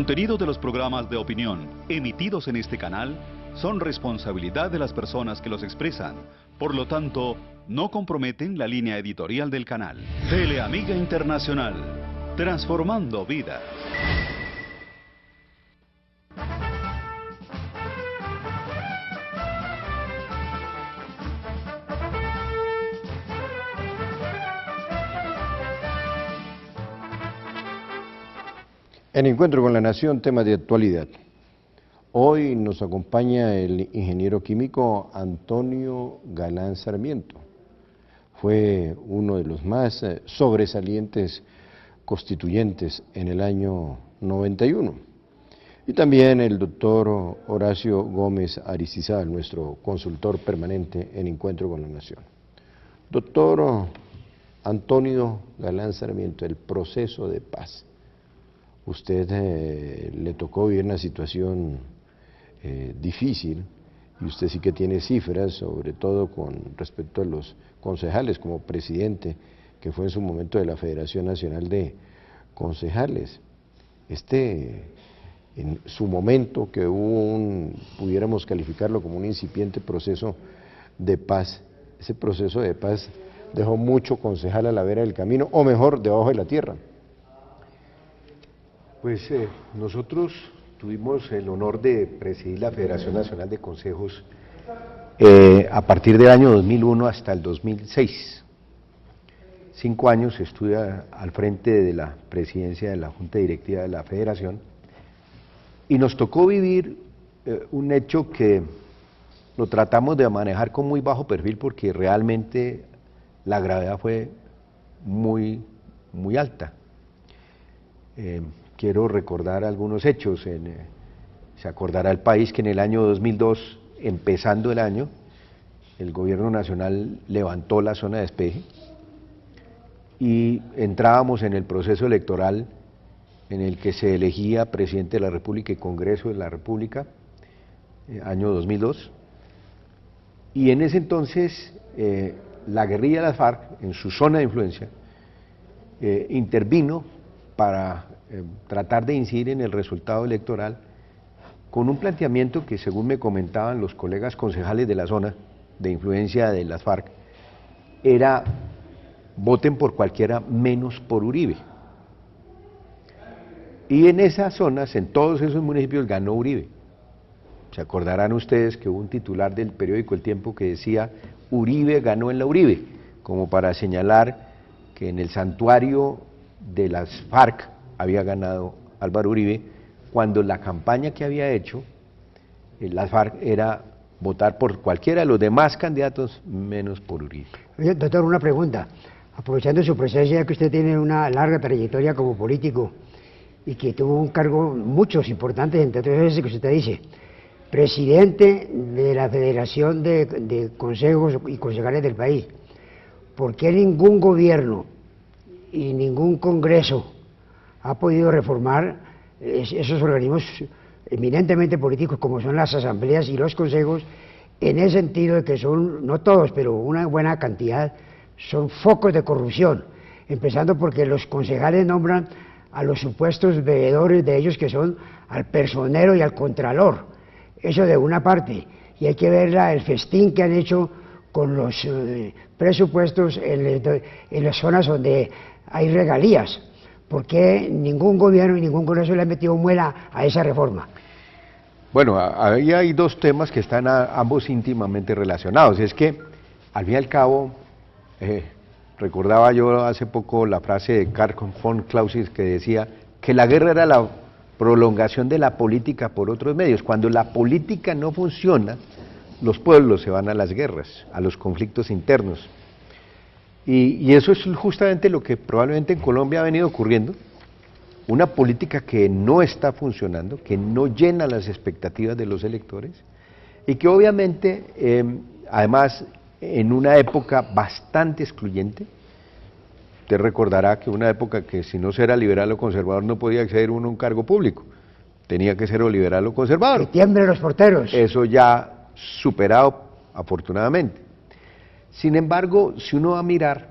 Los contenidos de los programas de opinión emitidos en este canal son responsabilidad de las personas que los expresan. Por lo tanto, no comprometen la línea editorial del canal. Teleamiga Internacional, transformando vidas. En Encuentro con la Nación, temas de actualidad. Hoy nos acompaña el ingeniero químico Antonio Galán Sarmiento. Fue uno de los más sobresalientes constituyentes en el año 91. Y también el doctor Horacio Gómez Aristizábal, nuestro consultor permanente en Encuentro con la Nación. Doctor Antonio Galán Sarmiento, el proceso de paz. Usted le tocó vivir una situación difícil y usted sí que tiene cifras, sobre todo con respecto a los concejales, como presidente, que fue en su momento de la Federación Nacional de Concejales. En su momento que hubo pudiéramos calificarlo como un incipiente proceso de paz, ese proceso de paz dejó mucho concejal a la vera del camino, o mejor, debajo de la tierra. Pues nosotros tuvimos el honor de presidir la Federación Nacional de Consejos a partir del año 2001 hasta el 2006. 5 años estuve al frente de la presidencia de la Junta Directiva de la Federación y nos tocó vivir un hecho que lo tratamos de manejar con muy bajo perfil porque realmente la gravedad fue muy alta. Quiero recordar algunos hechos. Se acordará el país que en el año 2002, empezando el año, el gobierno nacional levantó la zona de despeje y entrábamos en el proceso electoral en el que se elegía presidente de la República y Congreso de la República, año 2002. Y en ese entonces la guerrilla de las FARC, en su zona de influencia, intervino para tratar de incidir en el resultado electoral con un planteamiento que, según me comentaban los colegas concejales de la zona de influencia de las FARC, era voten por cualquiera menos por Uribe. Y en esas zonas, en todos esos municipios, ganó Uribe. Se acordarán ustedes que hubo un titular del periódico El Tiempo que decía Uribe ganó en la Uribe, como para señalar que en el santuario de las FARC había ganado Álvaro Uribe, cuando la campaña que había hecho las FARC era votar por cualquiera de los demás candidatos menos por Uribe. Oye, doctor, una pregunta. Aprovechando su presencia, que usted tiene una larga trayectoria como político y que tuvo un cargo, muchos importantes, entre otros ese que usted dice, presidente de la Federación de Consejos y Concejales del país, ¿por qué ningún gobierno y ningún congreso ha podido reformar esos organismos eminentemente políticos como son las asambleas y los consejos, en el sentido de que son, no todos, pero una buena cantidad, son focos de corrupción, empezando porque los concejales nombran a los supuestos veedores de ellos, que son al personero y al contralor, eso de una parte, y hay que ver el festín que han hecho con los presupuestos en las zonas donde hay regalías. ¿Por qué ningún gobierno y ningún congreso le ha metido muela a esa reforma? Bueno, ahí hay dos temas que están ambos íntimamente relacionados. Es que, al fin y al cabo, recordaba yo hace poco la frase de Karl von Clausewitz que decía que la guerra era la prolongación de la política por otros medios. Cuando la política no funciona, los pueblos se van a las guerras, a los conflictos internos. Y eso es justamente lo que probablemente en Colombia ha venido ocurriendo, una política que no está funcionando, que no llena las expectativas de los electores y que obviamente, además, en una época bastante excluyente. Usted recordará que una época que si no se era liberal o conservador no podía acceder uno a un cargo público, tenía que ser o liberal o conservador. Que tiemblen los porteros. Eso ya superado afortunadamente. Sin embargo, si uno va a mirar,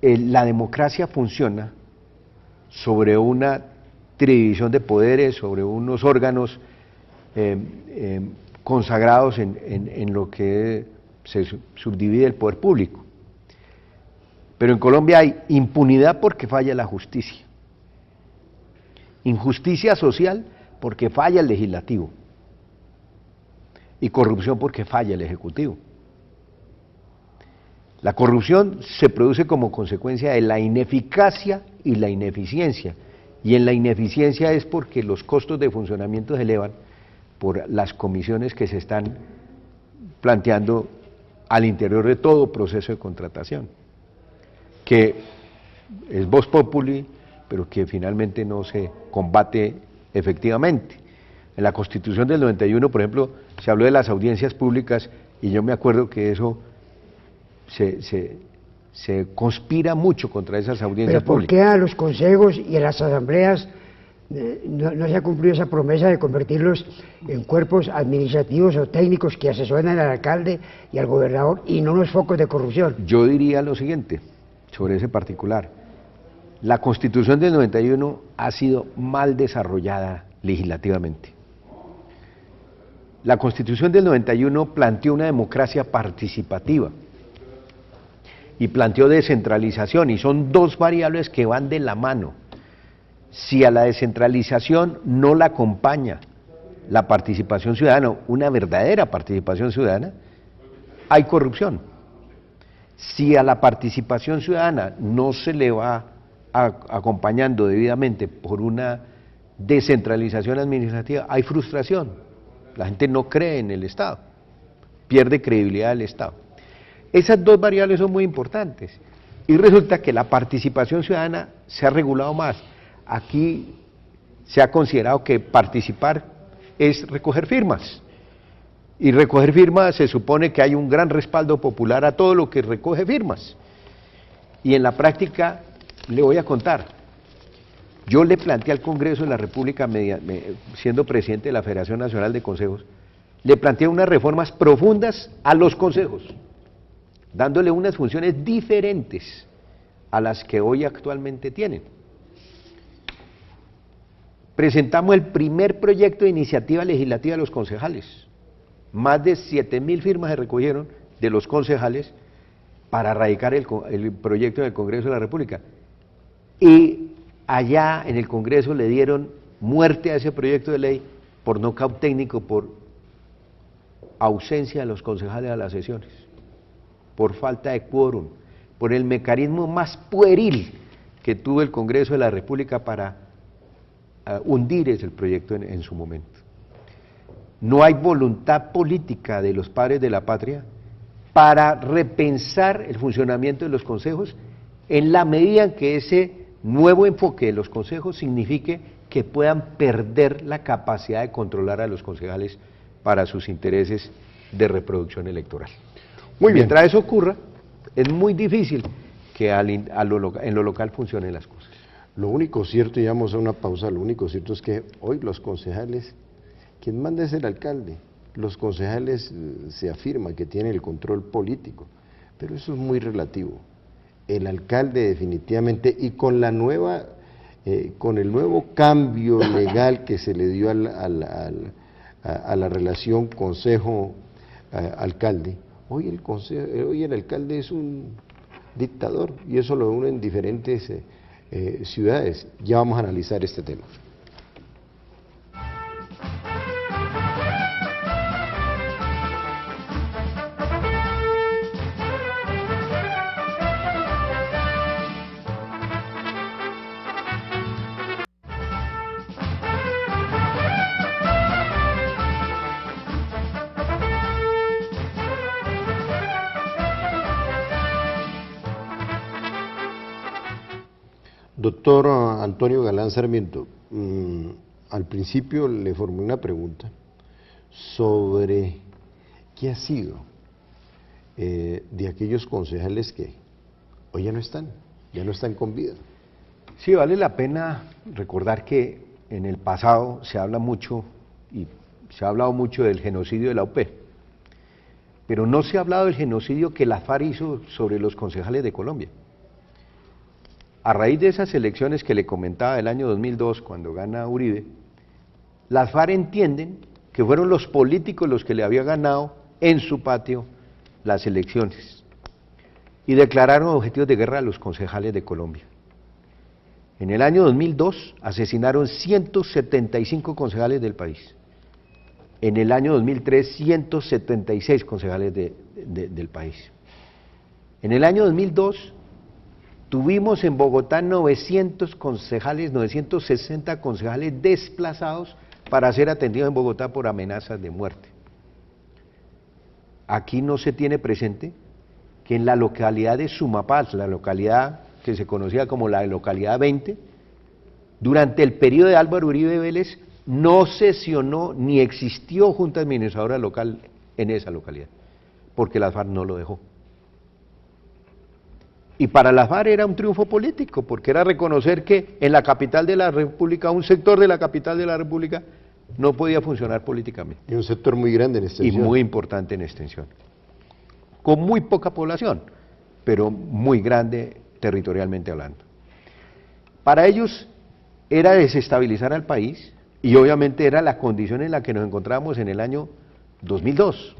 la democracia funciona sobre una división de poderes, sobre unos órganos consagrados en lo que se subdivide el poder público. Pero en Colombia hay impunidad porque falla la justicia, injusticia social porque falla el legislativo y corrupción porque falla el ejecutivo. La corrupción se produce como consecuencia de la ineficacia y la ineficiencia, y en la ineficiencia es porque los costos de funcionamiento se elevan por las comisiones que se están planteando al interior de todo proceso de contratación, que es vox populi, pero que finalmente no se combate efectivamente. En la Constitución del 91, por ejemplo, se habló de las audiencias públicas, y yo me acuerdo que eso se conspira mucho contra esas audiencias ¿Pero por públicas. qué a los consejos y a las asambleas no se ha cumplido esa promesa de convertirlos en cuerpos administrativos o técnicos que asesoran al alcalde y al gobernador y no los focos de corrupción? Yo diría lo siguiente sobre ese particular: la Constitución del 91 ha sido mal desarrollada legislativamente. La Constitución del 91 planteó una democracia participativa y planteó descentralización, y son dos variables que van de la mano. Si a la descentralización no la acompaña la participación ciudadana, una verdadera participación ciudadana, hay corrupción. Si a la participación ciudadana no se le va acompañando debidamente por una descentralización administrativa, hay frustración. La gente no cree en el Estado, pierde credibilidad del Estado. Esas dos variables son muy importantes, y resulta que la participación ciudadana se ha regulado más. Aquí se ha considerado que participar es recoger firmas, y recoger firmas se supone que hay un gran respaldo popular a todo lo que recoge firmas. Y en la práctica, le voy a contar, yo le planteé al Congreso de la República, siendo presidente de la Federación Nacional de Consejos, le planteé unas reformas profundas a los consejos, dándole unas funciones diferentes a las que hoy actualmente tienen. Presentamos el primer proyecto de iniciativa legislativa de los concejales. Más de 7.000 firmas se recogieron de los concejales para radicar el proyecto en el Congreso de la República. Y allá en el Congreso le dieron muerte a ese proyecto de ley por nocaut técnico, por ausencia de los concejales a las sesiones, por falta de quórum, por el mecanismo más pueril que tuvo el Congreso de la República para hundir ese proyecto en su momento. No hay voluntad política de los padres de la patria para repensar el funcionamiento de los consejos en la medida en que ese nuevo enfoque de los consejos signifique que puedan perder la capacidad de controlar a los concejales para sus intereses de reproducción electoral. Muy bien. Mientras eso ocurra, es muy difícil que en lo local funcionen las cosas. Lo único cierto, y vamos a una pausa, lo único cierto es que hoy los concejales, quien manda es el alcalde. Los concejales se afirma que tienen el control político, pero eso es muy relativo. El alcalde definitivamente, y con la nueva, con el nuevo cambio legal que se le dio a la relación consejo-alcalde, hoy el alcalde es un dictador, y eso lo une en diferentes ciudades. Ya vamos a analizar este tema. Doctor Antonio Galán Sarmiento, al principio le formé una pregunta sobre qué ha sido de aquellos concejales que hoy ya no están con vida. Sí, vale la pena recordar que en el pasado se habla mucho, y se ha hablado mucho del genocidio de la UP, pero no se ha hablado del genocidio que la FARC hizo sobre los concejales de Colombia. a raíz de esas elecciones que le comentaba del año 2002, cuando gana Uribe, las FARC entienden que fueron los políticos los que le habían ganado en su patio las elecciones y declararon objetivos de guerra a los concejales de Colombia. En el año 2002 asesinaron 175 concejales del país. En el año 2003, 176 concejales del país. En el año 2002 tuvimos en Bogotá 900 concejales, 960 concejales desplazados para ser atendidos en Bogotá por amenazas de muerte. Aquí no se tiene presente que en la localidad de Sumapaz, la localidad que se conocía como la localidad 20, durante el periodo de Álvaro Uribe Vélez no sesionó ni existió junta administradora local en esa localidad, porque las FARC no lo dejó. Y para las FARC era un triunfo político, porque era reconocer que en la capital de la República, un sector de la capital de la República, no podía funcionar políticamente. Y un sector muy grande en extensión. Y muy importante en extensión. Con muy poca población, pero muy grande territorialmente hablando. Para ellos era desestabilizar al país, y obviamente era la condición en la que nos encontrábamos en el año 2002.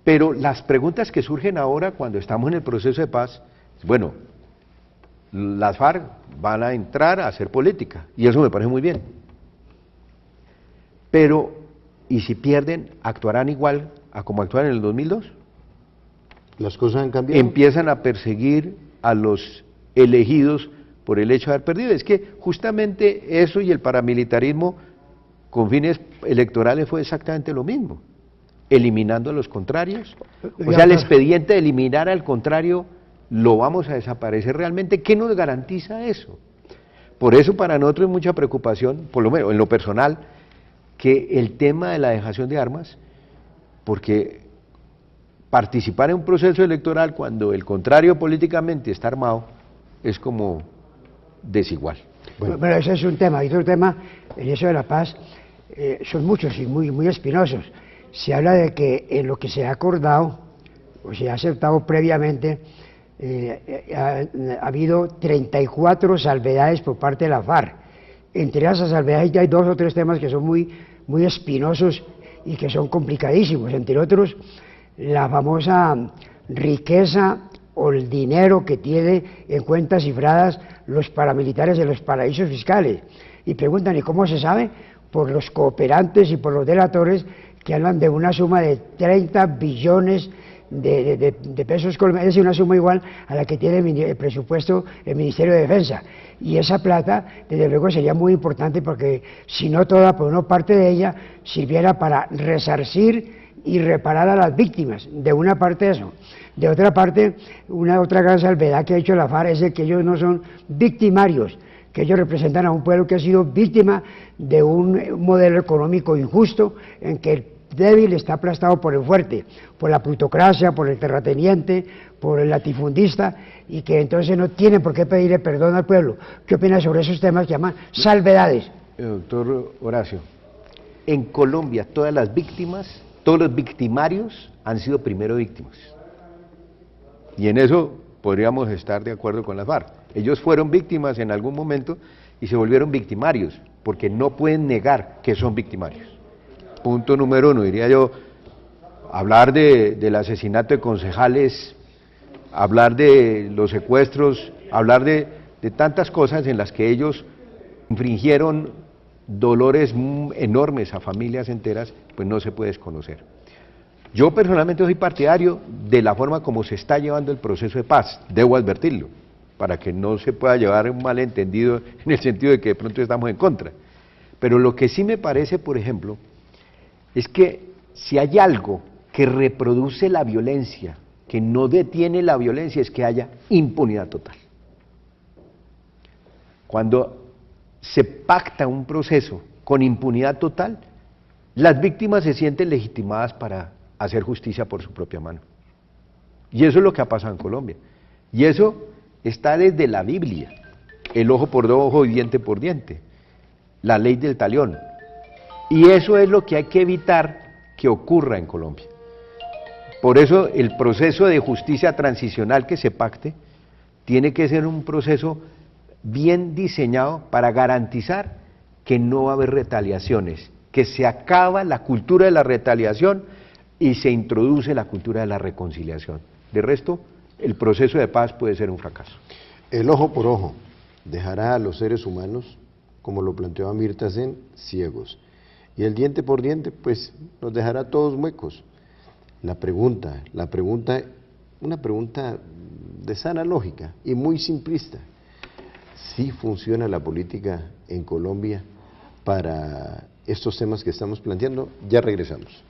Pero las preguntas que surgen ahora cuando estamos en el proceso de paz, bueno, las FARC van a entrar a hacer política, y eso me parece muy bien. Pero, ¿y si pierden, actuarán igual a como actuaron en el 2002? Las cosas han cambiado. Empiezan a perseguir a los elegidos por el hecho de haber perdido. Es que justamente eso y el paramilitarismo con fines electorales fue exactamente lo mismo, eliminando a los contrarios. O sea, el expediente de eliminar al contrario lo vamos a desaparecer realmente. ¿Qué nos garantiza eso? Por eso para nosotros es mucha preocupación, por lo menos en lo personal, que el tema de la dejación de armas, porque participar en un proceso electoral cuando el contrario políticamente está armado es como desigual. Bueno, ese es un tema. Y otro tema, en eso de la paz, son muchos y muy espinosos. Se habla de que en lo que se ha acordado, o se ha aceptado previamente, ha habido 34 salvedades por parte de la FARC. Entre esas salvedades ya hay 2 o 3 temas que son muy espinosos y que son complicadísimos, entre otros la famosa riqueza o el dinero que tiene en cuentas cifradas los paramilitares de los paraísos fiscales. Y preguntan, ¿y cómo se sabe? Por los cooperantes y por los delatores que hablan de una suma de 30 billones de pesos colombianos, es decir, una suma igual a la que tiene el presupuesto el Ministerio de Defensa. Y esa plata, desde luego, sería muy importante porque, si no toda, por una parte de ella, sirviera para resarcir y reparar a las víctimas, de una parte eso. De otra parte, otra gran salvedad que ha hecho la FARC es de que ellos no son victimarios, que ellos representan a un pueblo que ha sido víctima de un modelo económico injusto en que el débil está aplastado por el fuerte, por la plutocracia, por el terrateniente, por el latifundista, y que entonces no tienen por qué pedirle perdón al pueblo. ¿Qué opina sobre esos temas que llaman salvedades? Doctor Horacio, en Colombia todas las víctimas, todos los victimarios han sido primero víctimas. Y en eso podríamos estar de acuerdo con las FARC. Ellos fueron víctimas en algún momento y se volvieron victimarios, porque no pueden negar que son victimarios. Punto número 1, diría yo, hablar del asesinato de concejales, hablar de los secuestros, hablar de tantas cosas en las que ellos infringieron dolores enormes a familias enteras, pues no se puede desconocer. Yo personalmente soy partidario de la forma como se está llevando el proceso de paz, debo advertirlo, para que no se pueda llevar un malentendido en el sentido de que de pronto estamos en contra. Pero lo que sí me parece, por ejemplo, es que si hay algo que reproduce la violencia, que no detiene la violencia, es que haya impunidad total. Cuando se pacta un proceso con impunidad total, las víctimas se sienten legitimadas para hacer justicia por su propia mano. Y eso es lo que ha pasado en Colombia. Y eso está desde la Biblia, el ojo por ojo y diente por diente, la ley del talión. Y eso es lo que hay que evitar que ocurra en Colombia. Por eso el proceso de justicia transicional que se pacte tiene que ser un proceso bien diseñado para garantizar que no va a haber retaliaciones, que se acaba la cultura de la retaliación y se introduce la cultura de la reconciliación. De resto, el proceso de paz puede ser un fracaso. El ojo por ojo dejará a los seres humanos, como lo planteó Amirta Sen, ciegos. Y el diente por diente, pues, nos dejará todos muecos. Una pregunta de sana lógica y muy simplista. ¿Sí funciona la política en Colombia para estos temas que estamos planteando? Ya regresamos.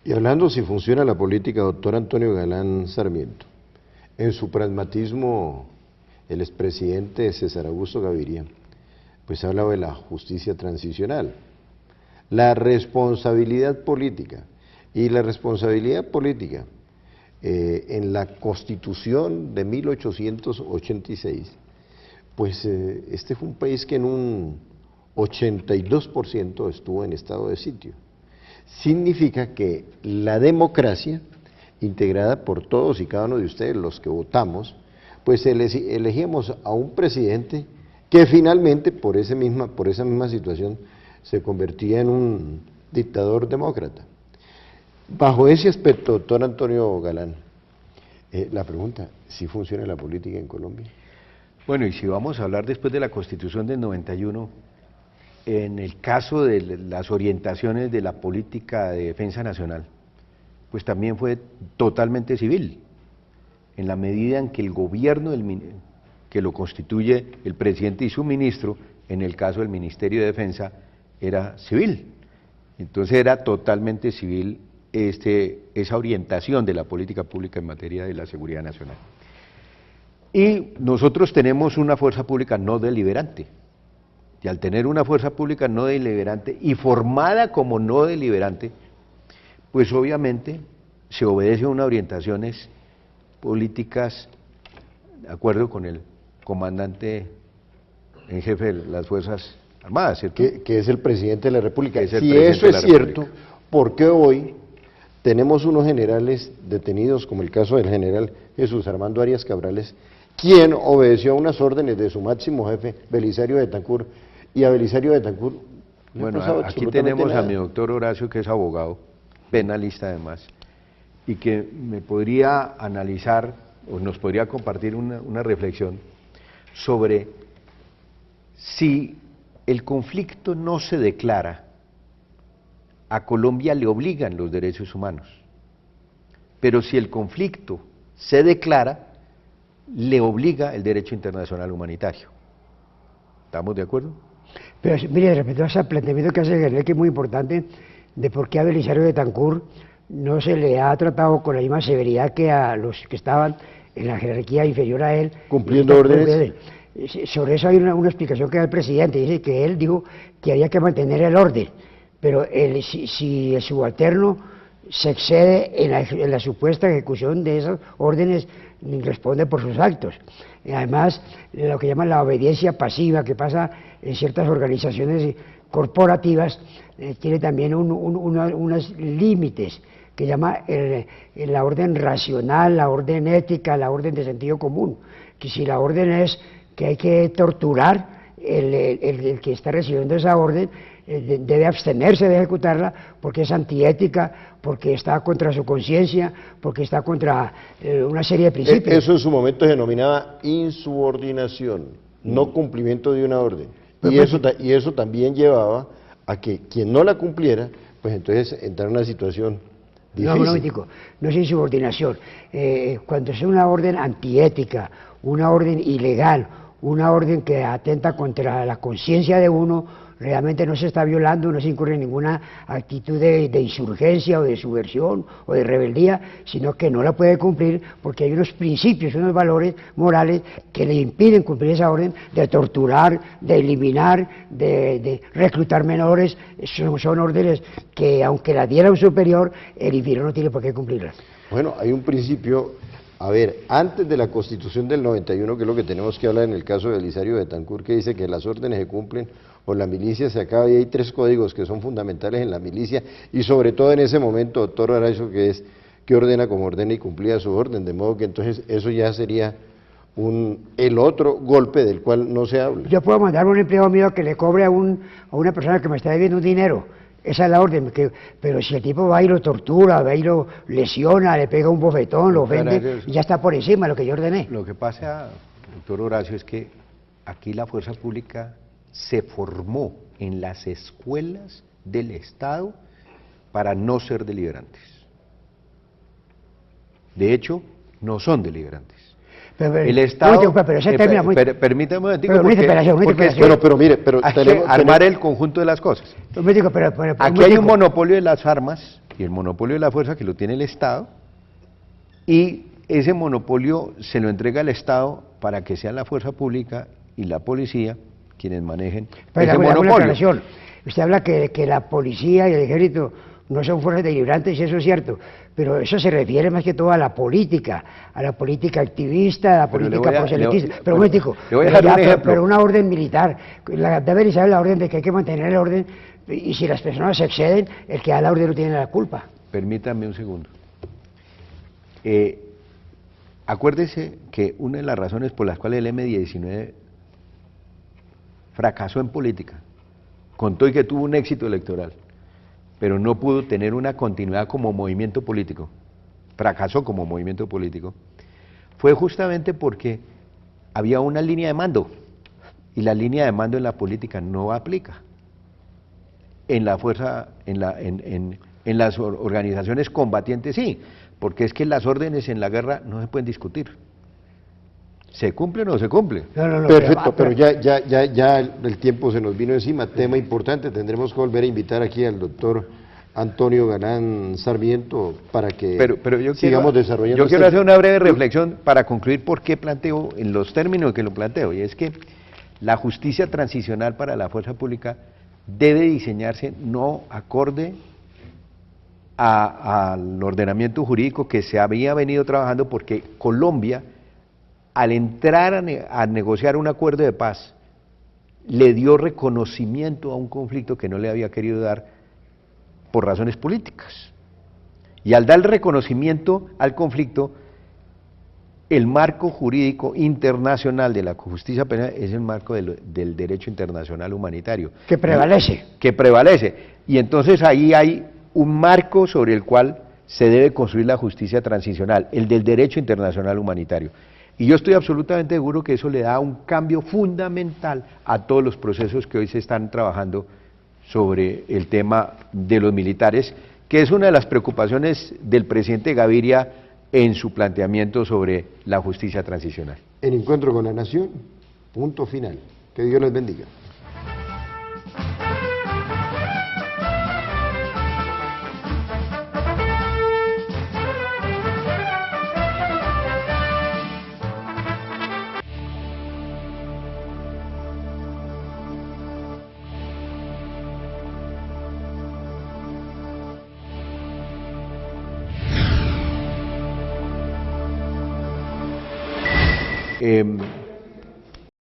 Y hablando si funciona la política, doctor Antonio Galán Sarmiento, en su pragmatismo, el expresidente César Augusto Gaviria, pues hablaba de la justicia transicional, la responsabilidad política, y la responsabilidad política en la Constitución de 1886, pues este fue un país que en un 82% estuvo en estado de sitio. Significa que la democracia, integrada por todos y cada uno de ustedes, los que votamos, pues elegimos a un presidente que finalmente, por esa misma situación, se convertía en un dictador demócrata. Bajo ese aspecto, doctor Antonio Galán, la pregunta, ¿sí funciona la política en Colombia? Bueno, y si vamos a hablar después de la Constitución del 91, en el caso de las orientaciones de la política de defensa nacional, pues también fue totalmente civil, en la medida en que el gobierno que lo constituye el presidente y su ministro, en el caso del Ministerio de Defensa, era civil. Entonces era totalmente civil esa orientación de la política pública en materia de la seguridad nacional. Y nosotros tenemos una fuerza pública no deliberante. Y al tener una fuerza pública no deliberante y formada como no deliberante, pues obviamente se obedece a unas orientaciones políticas de acuerdo con el comandante en jefe de las Fuerzas Armadas, ¿cierto? Que es el presidente de la República. Si eso es cierto, ¿por qué hoy tenemos unos generales detenidos, como el caso del general Jesús Armando Arias Cabrales, quien obedeció a unas órdenes de su máximo jefe, Belisario Betancur, y a Belisario Betancur? Bueno, aquí tenemos a mi doctor Horacio, que es abogado, penalista además, y que me podría analizar, o nos podría compartir una reflexión sobre si el conflicto no se declara, a Colombia le obligan los derechos humanos, pero si el conflicto se declara, le obliga el derecho internacional humanitario. ¿Estamos de acuerdo? Pero mire, respecto a ese planteamiento que hace el general, que es muy importante, de por qué a Belisario Betancur no se le ha tratado con la misma severidad que a los que estaban en la jerarquía inferior a él. Cumpliendo órdenes. Sobre eso hay una explicación que da el presidente, dice que él dijo que había que mantener el orden, pero si el subalterno se excede en la supuesta ejecución de esas órdenes, responde por sus actos. Y además, lo que llaman la obediencia pasiva, que pasa en ciertas organizaciones corporativas, tiene también unos límites, que llama la orden racional, la orden ética, la orden de sentido común, que si la orden es que hay que torturar, el que está recibiendo esa orden debe abstenerse de ejecutarla porque es antiética, porque está contra su conciencia, porque está contra una serie de principios. Eso en su momento se denominaba insubordinación, no cumplimiento de una orden. Y eso también llevaba a que quien no la cumpliera, pues entonces entrara en una situación difícil. No es insubordinación. Cuando es una orden antiética, una orden ilegal, una orden que atenta contra la conciencia de uno, realmente no se está violando, no se incurre en ninguna actitud de insurgencia o de subversión o de rebeldía, sino que no la puede cumplir porque hay unos principios, unos valores morales que le impiden cumplir esa orden de torturar, de eliminar, de reclutar menores. Son órdenes que, aunque las diera un superior, el inferior no tiene por qué cumplirlas. Bueno, hay un principio, a ver, antes de la Constitución del 91, que es lo que tenemos que hablar en el caso de Belisario Betancur, que dice que las órdenes se cumplen o la milicia se acaba, y hay 3 códigos que son fundamentales en la milicia, y sobre todo en ese momento, doctor Araizo, que es que ordena como ordena y cumplía su orden, de modo que entonces eso ya sería el otro golpe del cual no se habla. Yo puedo mandar a un empleado mío que le cobre a una persona que me está debiendo un dinero, esa es la orden, pero si el tipo va y lo tortura, va y lo lesiona, le pega un bofetón, lo ofende, ya está por encima de lo que yo ordené. Lo que pasa, doctor Horacio, es que aquí la fuerza pública se formó en las escuelas del Estado para no ser deliberantes. De hecho, no son deliberantes. El Estado, pero ese término muy... permítame un momentico, pero mire, hay que armar el conjunto de las cosas. Aquí hay un monopolio de las armas y el monopolio de la fuerza que lo tiene el Estado, y ese monopolio se lo entrega al Estado para que sea la fuerza pública y la policía quienes manejen ese monopolio. Usted habla que la policía y el ejército no son fuerzas deliberantes, y eso es cierto, pero eso se refiere más que todo a la política activista, a la política proselitista. Pero un momentico, pero una orden militar, debe saber la orden de que hay que mantener el orden, y si las personas se exceden, el que da la orden no tiene la culpa. Permítame un segundo. Acuérdese que una de las razones por las cuales el M-19 fracasó en política, con todo y que tuvo un éxito electoral, pero no pudo tener una continuidad como movimiento político, fracasó como movimiento político, fue justamente porque había una línea de mando, y la línea de mando en la política no aplica. En la fuerza, en las organizaciones combatientes sí, porque es que las órdenes en la guerra no se pueden discutir. ¿Se cumple o no se cumple? No, perfecto, pero ya el tiempo se nos vino encima, tema importante, tendremos que volver a invitar aquí al doctor Antonio Galán Sarmiento para que sigamos desarrollando. Yo quiero hacer una breve reflexión para concluir por qué planteo, en los términos que lo planteo, y es que la justicia transicional para la fuerza pública debe diseñarse no acorde al ordenamiento jurídico que se había venido trabajando, porque Colombia, al entrar a negociar un acuerdo de paz, le dio reconocimiento a un conflicto que no le había querido dar por razones políticas. Y al dar el reconocimiento al conflicto, el marco jurídico internacional de la justicia penal es el marco del derecho internacional humanitario. Que prevalece. Que prevalece. Y entonces ahí hay un marco sobre el cual se debe construir la justicia transicional, el del derecho internacional humanitario. Y yo estoy absolutamente seguro que eso le da un cambio fundamental a todos los procesos que hoy se están trabajando sobre el tema de los militares, que es una de las preocupaciones del presidente Gaviria en su planteamiento sobre la justicia transicional. En Encuentro con la Nación, punto final. Que Dios les bendiga.